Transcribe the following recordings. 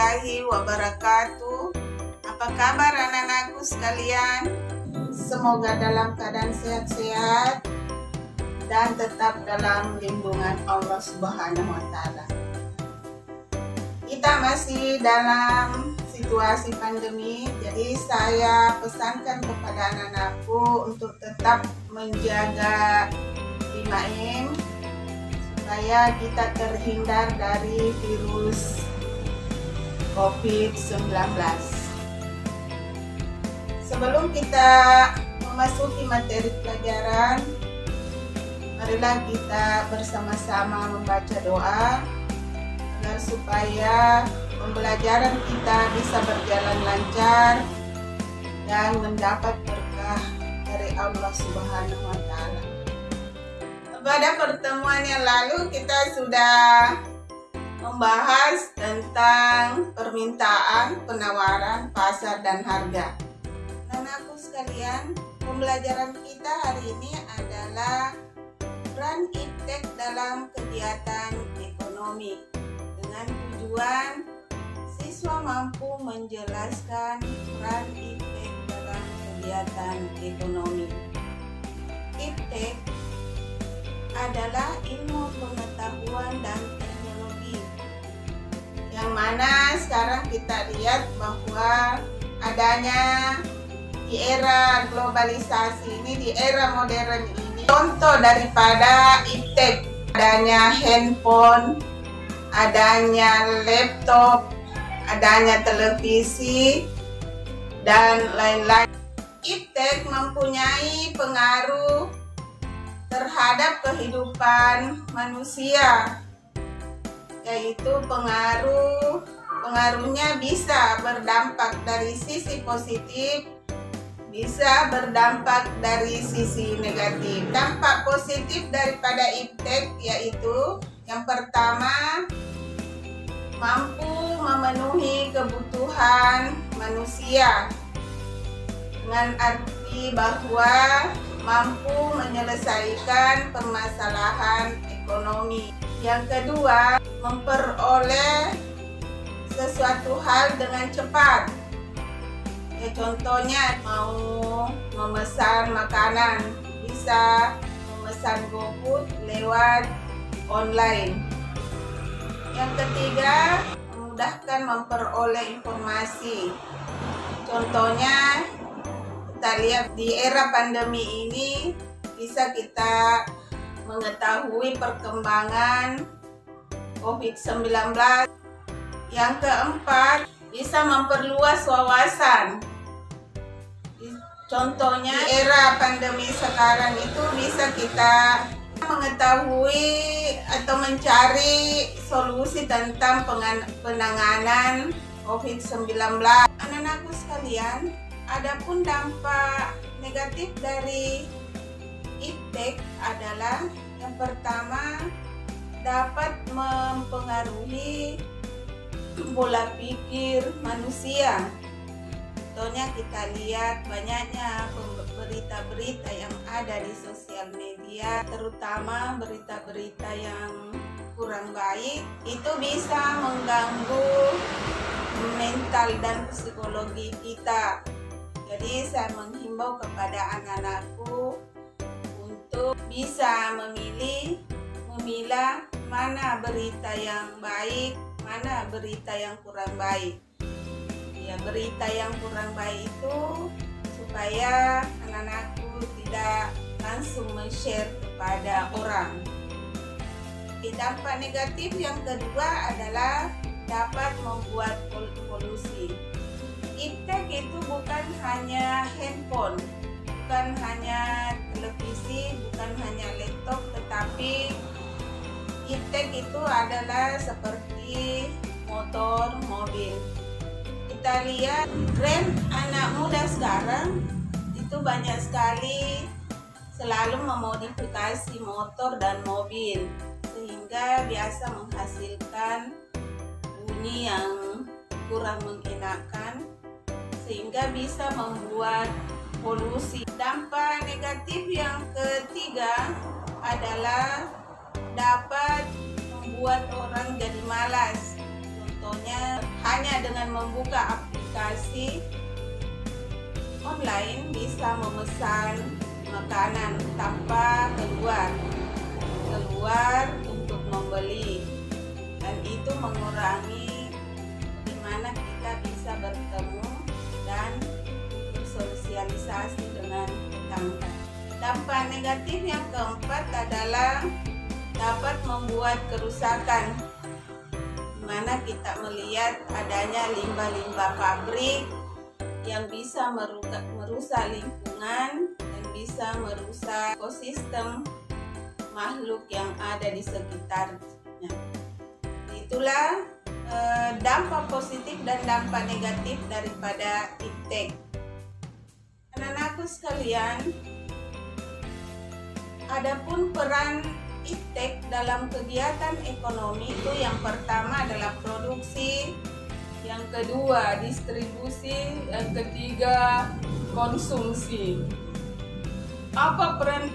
warahmatullahi wabarakatuh. Apa kabar anak-anakku sekalian? Semoga dalam keadaan sehat-sehat dan tetap dalam lindungan Allah Subhanahu wa Ta'ala. Kita masih dalam situasi pandemi, jadi saya pesankan kepada anak-anakku untuk tetap menjaga 5M supaya kita terhindar dari virus COVID-19. Sebelum kita memasuki materi pelajaran, marilah kita bersama-sama membaca doa agar supaya pembelajaran kita bisa berjalan lancar dan mendapat berkah dari Allah Subhanahu wa Ta'ala. Pada pertemuan yang lalu kita sudah membahas tentang permintaan, penawaran, pasar, dan harga. Anak-anakku sekalian, pembelajaran kita hari ini adalah peran iptek dalam kegiatan ekonomi, dengan tujuan siswa mampu menjelaskan peran iptek dalam kegiatan ekonomi. Iptek adalah ilmu pengetahuan dan teknologi, yang mana sekarang kita lihat bahwa adanya di era globalisasi ini, di era modern ini, contoh daripada iptek, adanya handphone, adanya laptop, adanya televisi, dan lain-lain. Iptek mempunyai pengaruh terhadap kehidupan manusia, yaitu pengaruhnya bisa berdampak dari sisi positif, bisa berdampak dari sisi negatif. Dampak positif daripada iptek yaitu yang pertama, mampu memenuhi kebutuhan manusia, dengan arti bahwa mampu menyelesaikan permasalahan ekonomi. Yang kedua, memperoleh sesuatu hal dengan cepat. Ya, contohnya mau memesan makanan, bisa memesan GoFood lewat online. Yang ketiga, memudahkan memperoleh informasi. Contohnya, kita lihat di era pandemi ini bisa kita mengetahui perkembangan COVID-19. Yang keempat, bisa memperluas wawasan. Contohnya di era pandemi sekarang itu bisa kita mengetahui atau mencari solusi tentang penanganan COVID-19. Anak-anakku sekalian, adapun dampak negatif dari iptek adalah yang pertama, dapat mempengaruhi pola pikir manusia. Contohnya kita lihat banyaknya berita-berita yang ada di sosial media, terutama berita-berita yang kurang baik, itu bisa mengganggu mental dan psikologi kita. Jadi saya menghimbau kepada anak-anakku untuk bisa memilah mana berita yang baik, mana berita yang kurang baik. Ya, berita yang kurang baik itu supaya anak-anakku tidak langsung men-share kepada orang. Dampak negatif yang kedua adalah dapat membuat polusi. Iptek itu bukan hanya handphone, bukan hanya televisi, bukan hanya laptop, tetapi iptek itu adalah seperti motor, mobil. Kita lihat tren anak muda sekarang itu banyak sekali selalu memodifikasi motor dan mobil, sehingga biasa menghasilkan bunyi yang kurang mengenakan, sehingga bisa membuat polusi. Dampak negatif yang ketiga adalah dapat membuat orang jadi malas. Contohnya hanya dengan membuka aplikasi online bisa memesan makanan tanpa keluar untuk membeli, dan itu mengurangi di mana kita bisa bertemu dan bersosialisasi dengan tetangga. Dampak negatif yang keempat adalah dapat membuat kerusakan, di mana kita melihat adanya limbah-limbah pabrik yang bisa merusak lingkungan dan bisa merusak ekosistem makhluk yang ada di sekitarnya. Itulah dampak positif dan dampak negatif daripada iptek. Anak-anakku sekalian, adapun peran iptek dalam kegiatan ekonomi itu yang pertama adalah produksi, yang kedua distribusi, yang ketiga konsumsi. Apa peran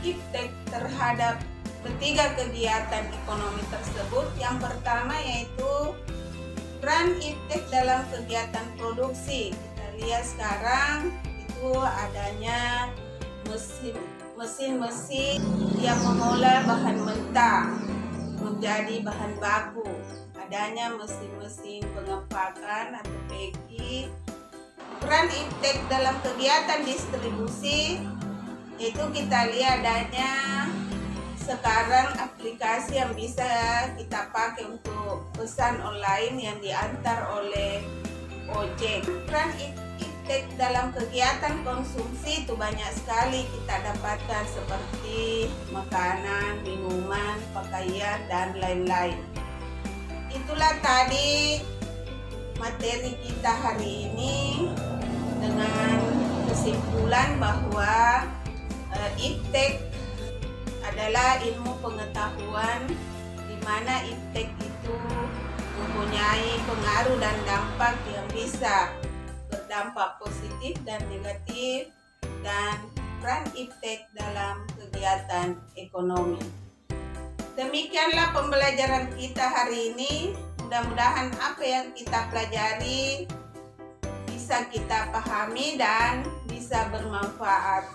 iptek terhadap ketiga kegiatan ekonomi tersebut? Yang pertama yaitu peran iptek dalam kegiatan produksi. Kita lihat sekarang itu adanya mesin-mesin yang mengolah bahan mentah menjadi bahan baku, adanya mesin-mesin pengepakan atau packing. Peran iptek dalam kegiatan distribusi itu kita lihat adanya sekarang aplikasi yang bisa kita pakai untuk pesan online yang diantar oleh ojek. Peran iptek dalam kegiatan konsumsi itu banyak sekali kita dapatkan, seperti makanan, minuman, pakaian, dan lain-lain. Itulah tadi materi kita hari ini, dengan kesimpulan bahwa iptek adalah ilmu pengetahuan, di mana iptek itu mempunyai pengaruh dan dampak yang bisa berdampak positif dan negatif, dan peran iptek dalam kegiatan ekonomi. Demikianlah pembelajaran kita hari ini. Mudah-mudahan apa yang kita pelajari bisa kita pahami dan bisa bermanfaat.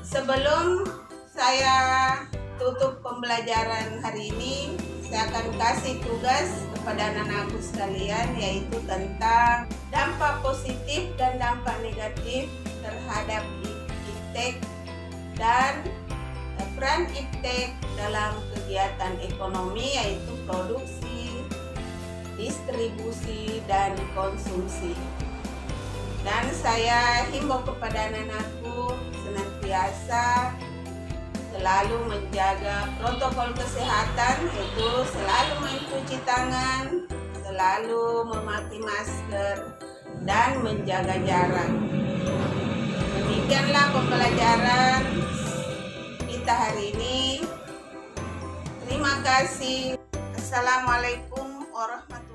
Sebelum saya tutup pembelajaran hari ini, saya akan kasih tugas kepada anak-anakku sekalian, yaitu tentang dampak positif dan dampak negatif terhadap iptek dan peran iptek dalam kegiatan ekonomi, yaitu produksi, distribusi, dan konsumsi. Dan saya himbau kepada anak-anakku senantiasa selalu menjaga protokol kesehatan, yaitu selalu mencuci tangan, selalu memakai masker, dan menjaga jarak. Demikianlah pembelajaran kita hari ini. Terima kasih. Assalamualaikum warahmatullahi wabarakatuh.